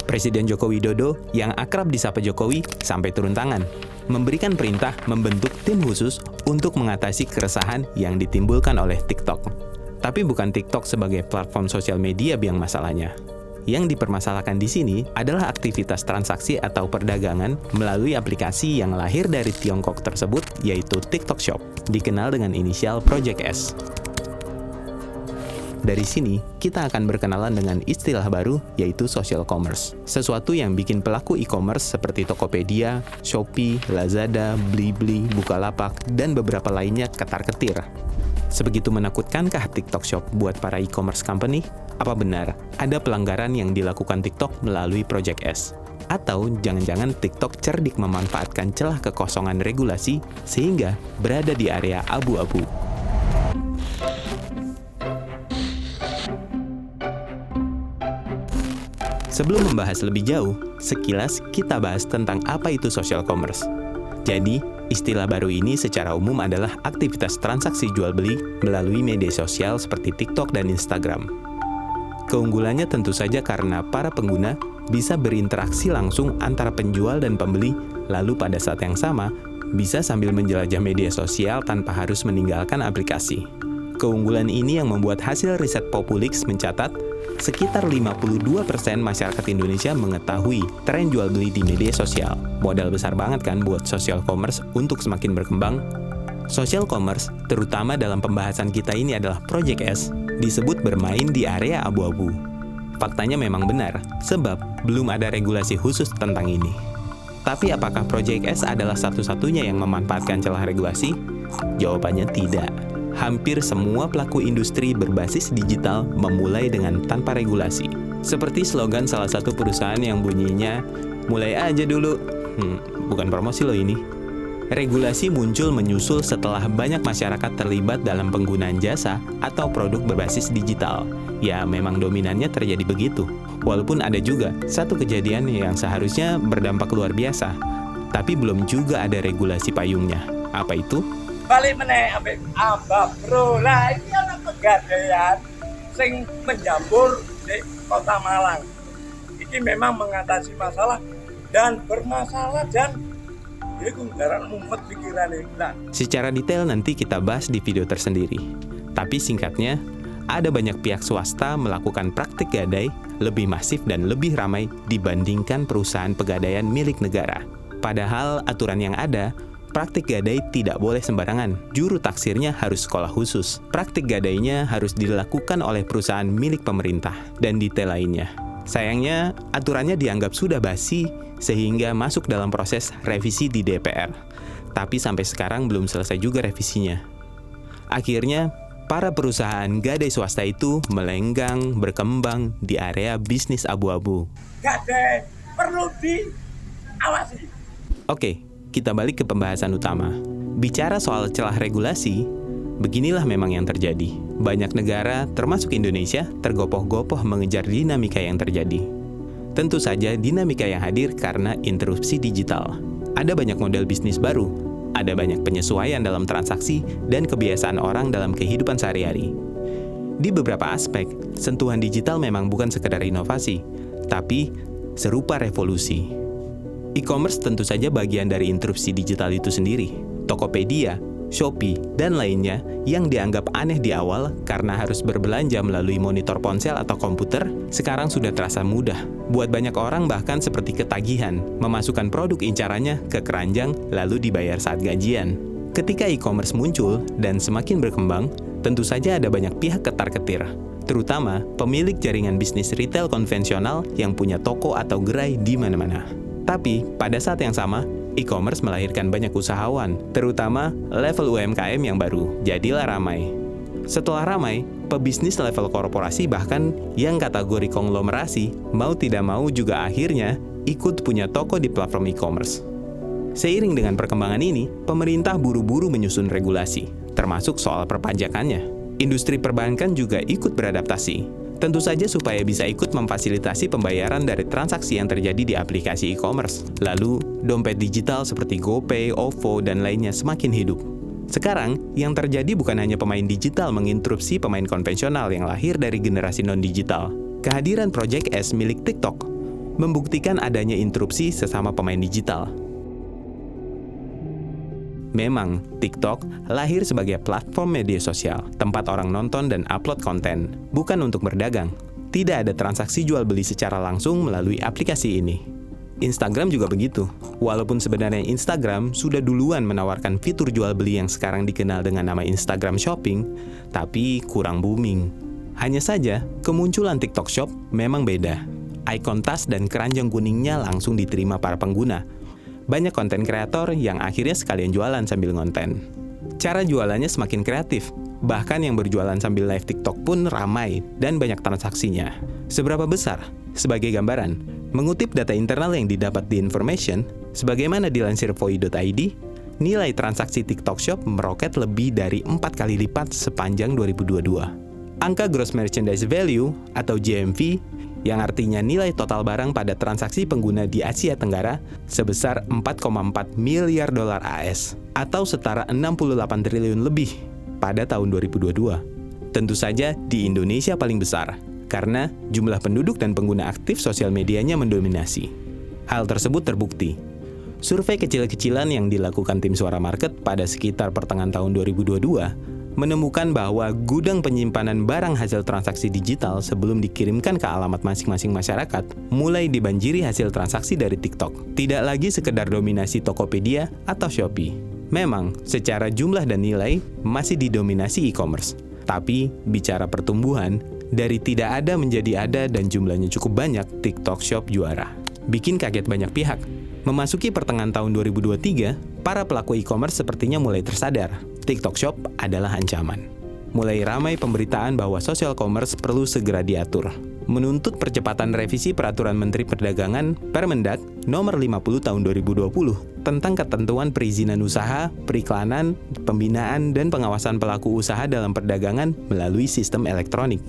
Presiden Joko Widodo yang akrab disapa Jokowi sampai turun tangan, memberikan perintah membentuk tim khusus untuk mengatasi keresahan yang ditimbulkan oleh TikTok. Tapi bukan TikTok sebagai platform sosial media yang masalahnya. Yang dipermasalahkan di sini adalah aktivitas transaksi atau perdagangan melalui aplikasi yang lahir dari Tiongkok tersebut, yaitu TikTok Shop, dikenal dengan inisial Project S. Dari sini, kita akan berkenalan dengan istilah baru, yaitu social commerce. Sesuatu yang bikin pelaku e-commerce seperti Tokopedia, Shopee, Lazada, Blibli, Bukalapak, dan beberapa lainnya ketar-ketir. Sebegitu menakutkankah TikTok Shop buat para e-commerce company? Apa benar ada pelanggaran yang dilakukan TikTok melalui Project S? Atau jangan-jangan TikTok cerdik memanfaatkan celah kekosongan regulasi sehingga berada di area abu-abu? Sebelum membahas lebih jauh, sekilas kita bahas tentang apa itu social commerce. Jadi, istilah baru ini secara umum adalah aktivitas transaksi jual-beli melalui media sosial seperti TikTok dan Instagram. Keunggulannya tentu saja karena para pengguna bisa berinteraksi langsung antara penjual dan pembeli, lalu pada saat yang sama, bisa sambil menjelajah media sosial tanpa harus meninggalkan aplikasi. Keunggulan ini yang membuat hasil riset Populix mencatat sekitar 52% masyarakat Indonesia mengetahui tren jual beli di media sosial. Modal besar banget kan buat social commerce untuk semakin berkembang. Social commerce, terutama dalam pembahasan kita ini adalah Project S, disebut bermain di area abu-abu. Faktanya memang benar, sebab belum ada regulasi khusus tentang ini. Tapi apakah Project S adalah satu-satunya yang memanfaatkan celah regulasi? Jawabannya tidak. Hampir semua pelaku industri berbasis digital memulai dengan tanpa regulasi. Seperti slogan salah satu perusahaan yang bunyinya, "Mulai aja dulu." Bukan promosi loh ini. Regulasi muncul menyusul setelah banyak masyarakat terlibat dalam penggunaan jasa atau produk berbasis digital. Ya, memang dominannya terjadi begitu. Walaupun ada juga satu kejadian yang seharusnya berdampak luar biasa, tapi belum juga ada regulasi payungnya. Apa itu? Balik meneh ambek Abah Bro. Lah ini ana pegadaian sing menjambur di Kota Malang. Ini memang mengatasi masalah dan bermasalah dan dia kunggaran mumet pikirannya. Nah, secara detail nanti kita bahas di video tersendiri. Tapi singkatnya, ada banyak pihak swasta melakukan praktik gadai lebih masif dan lebih ramai dibandingkan perusahaan pegadaian milik negara. Padahal aturan yang ada, praktik gadai tidak boleh sembarangan. Juru taksirnya harus sekolah khusus. Praktik gadainya harus dilakukan oleh perusahaan milik pemerintah, dan detail lainnya. Sayangnya, aturannya dianggap sudah basi sehingga masuk dalam proses revisi di DPR. Tapi sampai sekarang belum selesai juga revisinya. Akhirnya, para perusahaan gadai swasta itu melenggang, berkembang di area bisnis abu-abu. gadai perlu diawasi. Oke, kita balik ke pembahasan utama. Bicara soal celah regulasi, beginilah memang yang terjadi. Banyak negara, termasuk Indonesia, tergopoh-gopoh mengejar dinamika yang terjadi. Tentu saja dinamika yang hadir karena interupsi digital. Ada banyak model bisnis baru, ada banyak penyesuaian dalam transaksi dan kebiasaan orang dalam kehidupan sehari-hari. Di beberapa aspek, sentuhan digital memang bukan sekedar inovasi, tapi serupa revolusi. E-commerce tentu saja bagian dari interupsi digital itu sendiri. Tokopedia, Shopee, dan lainnya yang dianggap aneh di awal karena harus berbelanja melalui monitor ponsel atau komputer, sekarang sudah terasa mudah. Buat banyak orang bahkan seperti ketagihan, memasukkan produk incarannya ke keranjang lalu dibayar saat gajian. Ketika e-commerce muncul dan semakin berkembang, tentu saja ada banyak pihak ketar-ketir, terutama pemilik jaringan bisnis retail konvensional yang punya toko atau gerai di mana-mana. Tapi, pada saat yang sama, e-commerce melahirkan banyak usahawan, terutama level UMKM yang baru. Jadilah ramai. Setelah ramai, pebisnis level korporasi bahkan yang kategori konglomerasi mau tidak mau juga akhirnya ikut punya toko di platform e-commerce. Seiring dengan perkembangan ini, pemerintah buru-buru menyusun regulasi, termasuk soal perpajakannya. Industri perbankan juga ikut beradaptasi. Tentu saja supaya bisa ikut memfasilitasi pembayaran dari transaksi yang terjadi di aplikasi e-commerce. Lalu, dompet digital seperti GoPay, OVO, dan lainnya semakin hidup. Sekarang, yang terjadi bukan hanya pemain digital menginterupsi pemain konvensional yang lahir dari generasi non-digital. Kehadiran Project S milik TikTok membuktikan adanya interupsi sesama pemain digital. Memang, TikTok lahir sebagai platform media sosial, tempat orang nonton dan upload konten, bukan untuk berdagang. Tidak ada transaksi jual beli secara langsung melalui aplikasi ini. Instagram juga begitu. Walaupun sebenarnya Instagram sudah duluan menawarkan fitur jual beli yang sekarang dikenal dengan nama Instagram Shopping, tapi kurang booming. Hanya saja, kemunculan TikTok Shop memang beda. Ikon tas dan keranjang kuningnya langsung diterima para pengguna. Banyak konten kreator yang akhirnya sekalian jualan sambil ngonten. Cara jualannya semakin kreatif. Bahkan yang berjualan sambil live TikTok pun ramai dan banyak transaksinya. Seberapa besar? Sebagai gambaran, mengutip data internal yang didapat di Information, sebagaimana dilansir voi.id, nilai transaksi TikTok Shop meroket lebih dari 4 kali lipat sepanjang 2022. Angka Gross Merchandise Value atau GMV, yang artinya nilai total barang pada transaksi pengguna di Asia Tenggara sebesar 4,4 miliar dolar AS atau setara 68 triliun lebih pada tahun 2022. Tentu saja di Indonesia paling besar karena jumlah penduduk dan pengguna aktif sosial medianya mendominasi. Hal tersebut terbukti. Survei kecil-kecilan yang dilakukan tim Suara Market pada sekitar pertengahan tahun 2022 menemukan bahwa gudang penyimpanan barang hasil transaksi digital sebelum dikirimkan ke alamat masing-masing masyarakat mulai dibanjiri hasil transaksi dari TikTok. Tidak lagi sekedar dominasi Tokopedia atau Shopee. Memang, secara jumlah dan nilai masih didominasi e-commerce. Tapi, bicara pertumbuhan, dari tidak ada menjadi ada dan jumlahnya cukup banyak, TikTok Shop juara. Bikin kaget banyak pihak. Memasuki pertengahan tahun 2023, para pelaku e-commerce sepertinya mulai tersadar, TikTok Shop adalah ancaman. Mulai ramai pemberitaan bahwa social commerce perlu segera diatur, menuntut percepatan revisi Peraturan Menteri Perdagangan Permendag Nomor 50 Tahun 2020 tentang ketentuan perizinan usaha, periklanan, pembinaan, dan pengawasan pelaku usaha dalam perdagangan melalui sistem elektronik.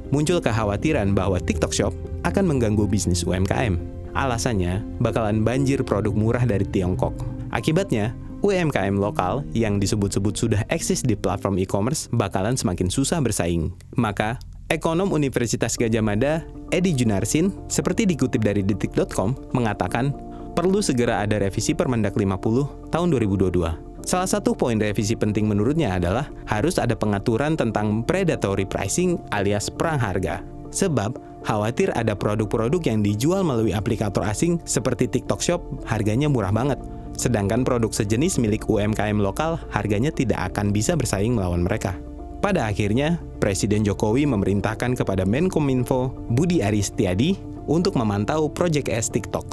Muncul kekhawatiran bahwa TikTok Shop akan mengganggu bisnis UMKM. Alasannya, bakalan banjir produk murah dari Tiongkok. Akibatnya, UMKM lokal yang disebut-sebut sudah eksis di platform e-commerce bakalan semakin susah bersaing. Maka, ekonom Universitas Gadjah Mada, Edi Junarsin, seperti dikutip dari detik.com, mengatakan perlu segera ada revisi Permendag 50 tahun 2022. Salah satu poin revisi penting menurutnya adalah harus ada pengaturan tentang predatory pricing alias perang harga. Sebab, khawatir ada produk-produk yang dijual melalui aplikator asing seperti TikTok Shop harganya murah banget. Sedangkan produk sejenis milik UMKM lokal harganya tidak akan bisa bersaing melawan mereka. Pada akhirnya, Presiden Jokowi memerintahkan kepada Menkominfo Budi Aris Setiadi untuk memantau Project S TikTok.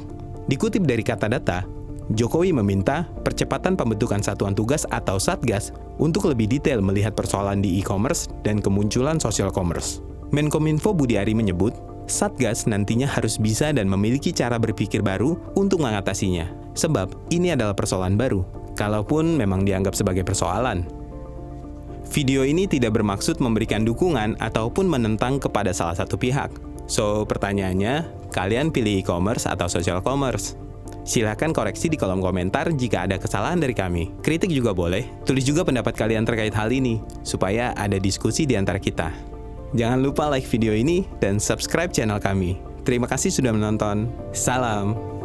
Dikutip dari kata data, Jokowi meminta percepatan pembentukan satuan tugas atau Satgas untuk lebih detail melihat persoalan di e-commerce dan kemunculan social commerce. Menkominfo Budi Ari menyebut, Satgas nantinya harus bisa dan memiliki cara berpikir baru untuk mengatasinya. Sebab ini adalah persoalan baru, kalaupun memang dianggap sebagai persoalan. Video ini tidak bermaksud memberikan dukungan ataupun menentang kepada salah satu pihak. So, pertanyaannya, kalian pilih e-commerce atau social commerce? Silahkan koreksi di kolom komentar jika ada kesalahan dari kami. Kritik juga boleh. Tulis juga pendapat kalian terkait hal ini, supaya ada diskusi di antara kita. Jangan lupa like video ini dan subscribe channel kami. Terima kasih sudah menonton. Salam.